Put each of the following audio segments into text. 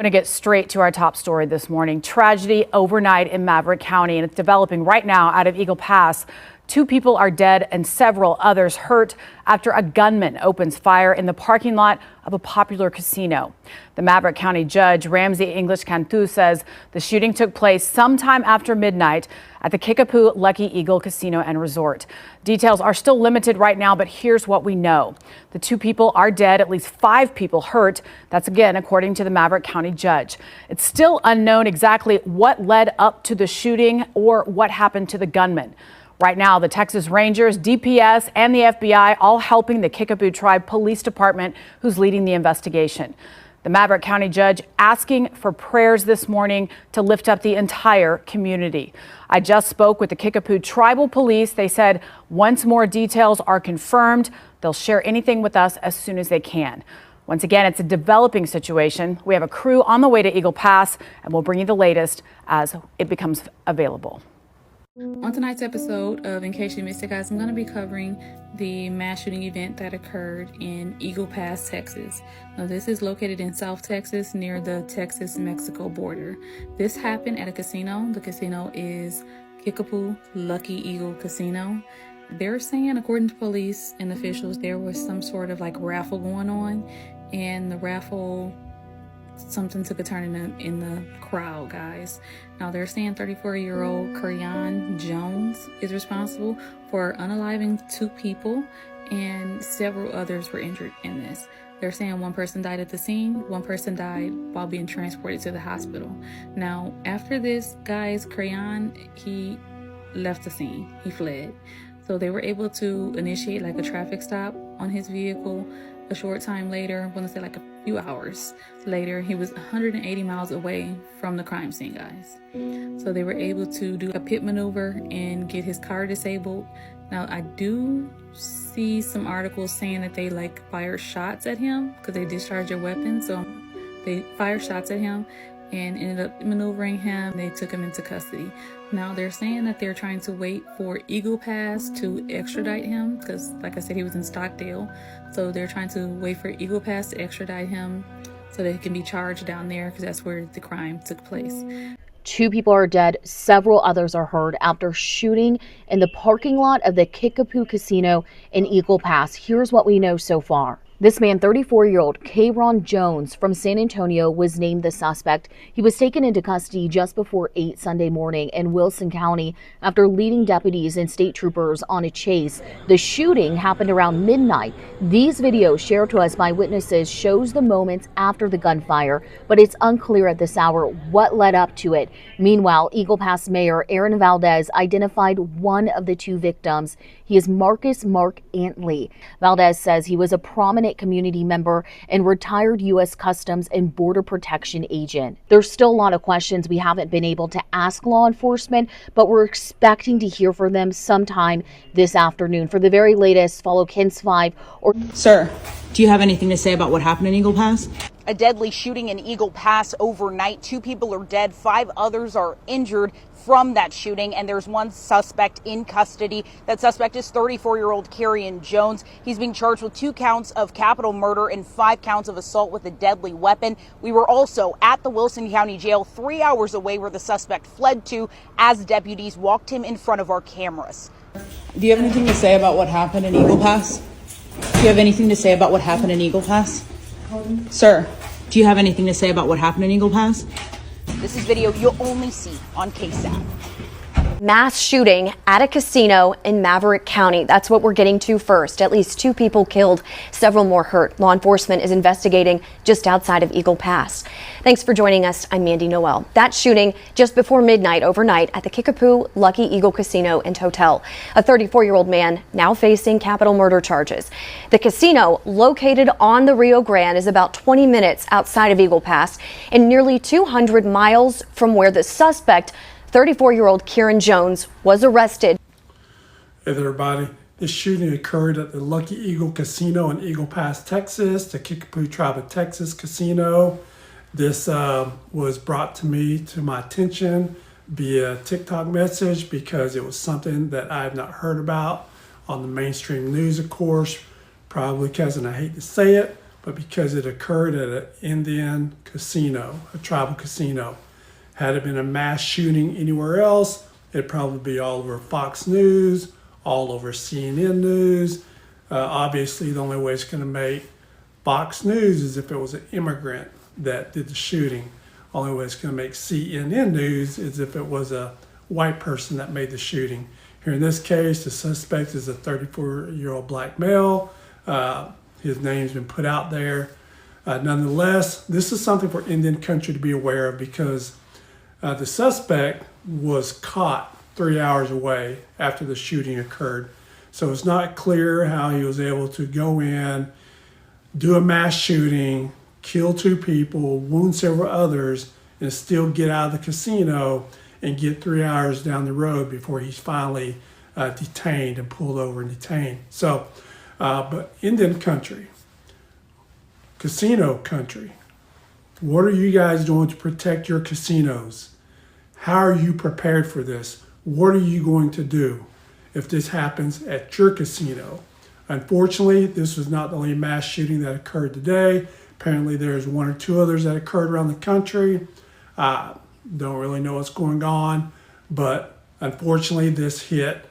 Going to get straight to our top story this morning. Tragedy overnight in Maverick County, and it's developing right now out of Eagle Pass. 2 people are dead and several others hurt after a gunman opens fire in the parking lot of a popular casino. The Maverick County judge, Ramsey English Cantu, says the shooting took place sometime after midnight at the Kickapoo Lucky Eagle Casino and Resort. Details are still limited right now, but here's what we know. The 2 people are dead, at least 5 people hurt. That's again, according to the Maverick County judge. It's still unknown exactly what led up to the shooting or what happened to the gunman. Right now, the Texas Rangers, DPS, and the FBI all helping the Kickapoo Tribe Police Department, who's leading the investigation. The Maverick County judge asking for prayers this morning to lift up the entire community. I just spoke with the Kickapoo Tribal Police. They said once more details are confirmed, they'll share anything with us as soon as they can. Once again, it's a developing situation. We have a crew on the way to Eagle Pass, and we'll bring you the latest as it becomes available. On tonight's episode of In Case You Missed It, guys, I'm going to be covering the mass shooting event that occurred in Eagle Pass, Texas. Now, this is located in South Texas near the Texas-Mexico border. This happened at a casino. The casino is Kickapoo Lucky Eagle Casino. They're saying, according to police and officials, there was some sort of raffle going on, and the raffle, something took a turn in the crowd, guys. Now they're saying 34-year-old Keryan Jones is responsible for unaliving 2 people, and several others were injured in this. They're saying 1 person died at the scene, 1 person died while being transported to the hospital. Now, after this, guys, Keryan, he left the scene. He fled. So they were able to initiate a traffic stop on his vehicle. A short time later, I want to say a few hours later, he was 180 miles away from the crime scene, guys. So they were able to do a pit maneuver and get his car disabled. Now, I do see some articles saying that they fired shots at him because they discharged their weapons. So they fired shots at him and ended up maneuvering him. They took him into custody. Now they're saying that they're trying to wait for Eagle Pass to extradite him because, like I said, he was in Stockdale. So they're trying to wait for Eagle Pass to extradite him so that he can be charged down there because that's where the crime took place. 2 people are dead, several others are hurt after shooting in the parking lot of the Kickapoo Casino in Eagle Pass. Here's what we know so far. This man, 34-year-old Keryan Jones from San Antonio, was named the suspect. He was taken into custody just before 8 Sunday morning in Wilson County after leading deputies and state troopers on a chase. The shooting happened around midnight. These videos shared to us by witnesses shows the moments after the gunfire, but it's unclear at this hour what led up to it. Meanwhile, Eagle Pass Mayor Aaron Valdez identified one of the 2 victims. He is Marcus Mark Antley. Valdez says he was a prominent community member and retired U.S. Customs and Border Protection agent. There's still a lot of questions we haven't been able to ask law enforcement, but we're expecting to hear from them sometime this afternoon. For the very latest, follow KENS 5 or... Sir, do you have anything to say about what happened in Eagle Pass? A deadly shooting in Eagle Pass overnight. 2 people are dead, 5 others are injured from that shooting, and there's 1 suspect in custody. That suspect is 34-year-old Keryan Jones. He's being charged with 2 counts of capital murder and 5 counts of assault with a deadly weapon. We were also at the Wilson County Jail 3 hours away where the suspect fled to as deputies walked him in front of our cameras. Do you have anything to say about what happened in Eagle Pass? Do you have anything to say about what happened in Eagle Pass? Sir, do you have anything to say about what happened in Eagle Pass? This is video you'll only see on KSAT. Mass shooting at a casino in Maverick County. That's what we're getting to first. At least 2 people killed, several more hurt. Law enforcement is investigating just outside of Eagle Pass. Thanks for joining us. I'm Mandy Noel. That shooting just before midnight overnight at the Kickapoo Lucky Eagle Casino and Hotel. A 34-year-old man now facing capital murder charges. The casino, located on the Rio Grande, is about 20 minutes outside of Eagle Pass and nearly 200 miles from where the suspect, 34-year-old Keryan Jones, was arrested. Hey there, everybody. This shooting occurred at the Lucky Eagle Casino in Eagle Pass, Texas, the Kickapoo Tribe of Texas Casino. This was brought to my attention via TikTok message because it was something that I have not heard about on the mainstream news, of course, probably because, and I hate to say it, but because it occurred at an Indian casino, a tribal casino. Had it been a mass shooting anywhere else, it'd probably be all over Fox News, all over CNN News. Obviously, the only way it's going to make Fox News is if it was an immigrant that did the shooting. Only way it's going to make CNN News is if it was a white person that made the shooting. Here in this case, the suspect is a 34-year-old black male. His name's been put out there. Nonetheless, this is something for Indian country to be aware of because the suspect was caught 3 hours away after the shooting occurred. So it's not clear how he was able to go in, do a mass shooting, kill 2 people, wound several others, and still get out of the casino and get 3 hours down the road before he's finally detained and pulled over and detained. So, but Indian country, casino country, what are you guys doing to protect your casinos? How are you prepared for this? What are you going to do if this happens at your casino? Unfortunately, this was not the only mass shooting that occurred today. Apparently there's 1 or 2 others that occurred around the country. Don't really know what's going on, but unfortunately this hit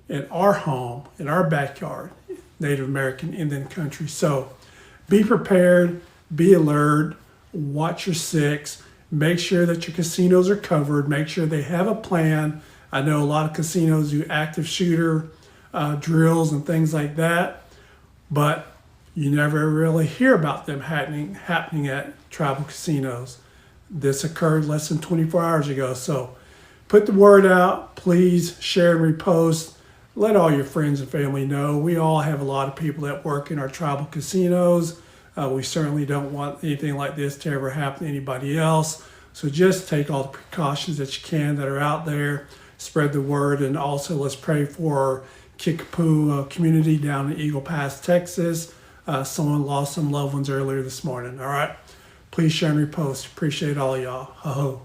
in our home, in our backyard, Native American Indian country. So be prepared, be alert, watch your six, make sure that your casinos are covered, make sure they have a plan. I know a lot of casinos do active shooter drills and things like that, but you never really hear about them happening at tribal casinos. This occurred less than 24 hours ago. So put the word out, please share and repost. Let all your friends and family know. We all have a lot of people that work in our tribal casinos. We certainly don't want anything like this to ever happen to anybody else. So just take all the precautions that you can that are out there. Spread the word, and also let's pray for our Kickapoo community down in Eagle Pass, Texas. Someone lost some loved ones earlier this morning. All right, please share and repost. Appreciate all y'all. Ho ho.